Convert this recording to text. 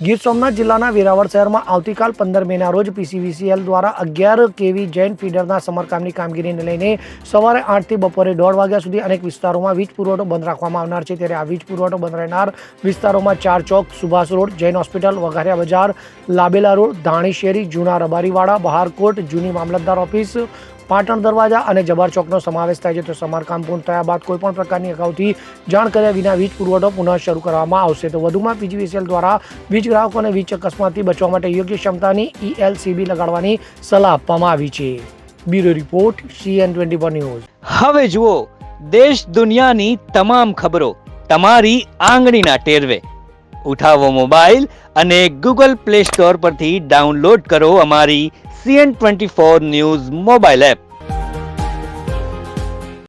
ગીર સોમનાથ જિલ્લાના વેરાવળ શહેરમાં આવતીકાલ 15 મેના રોજ પીસીવીસીએલ દ્વારા 11 કેવી જૈન ફીડરના સમારકામની કામગીરીને લઈને સવારે 8 થી બપોરે 1:30 વાગ્યા સુધી અનેક વિસ્તારોમાં વીજ પુરવઠો બંધ રાખવામાં આવનાર છે। ત્યારે આ વીજ પુરવઠો બંધ રહેનાર વિસ્તારોમાં 4 ચોક, સુભાષ રોડ, જૈન હોસ્પિટલ, વઘારિયા બજાર, લાબેલા રોડ, ધાણી શેરી, જૂના રબારીવાડા, બહારકોટ, જૂની મામલતદાર ઓફિસ, પાટણ દરવાજા અને જબાર ચોકનો સમાવેશ થાય છે। તો સમારકામ પૂર્ણ થયા બાદ કોઈપણ પ્રકારની અગાઉથી જાણ કર્યા વિના વીજ પુરવઠો પુનઃ શરૂ કરવામાં આવશે। તો વધુમાં પીજીવીસીએલ દ્વારા વીજ ગ્રાહકોને વીજ અકસ્માતથી બચવા માટે યોગ્ય ક્ષમતાની ELCB લગાડવાની સલાહ આપવામાં આવી છે। Bureau report CN24 news. હવે જુઓ દેશ દુનિયાની તમામ ખબરો તમારી આંગળીના ટેરવે। ઉઠાવો મોબાઈલ અને ગૂગલ પ્લે સ્ટોર પરથી ડાઉનલોડ કરો અમારી CN24 ન્યૂઝ મોબાઈલ એપ।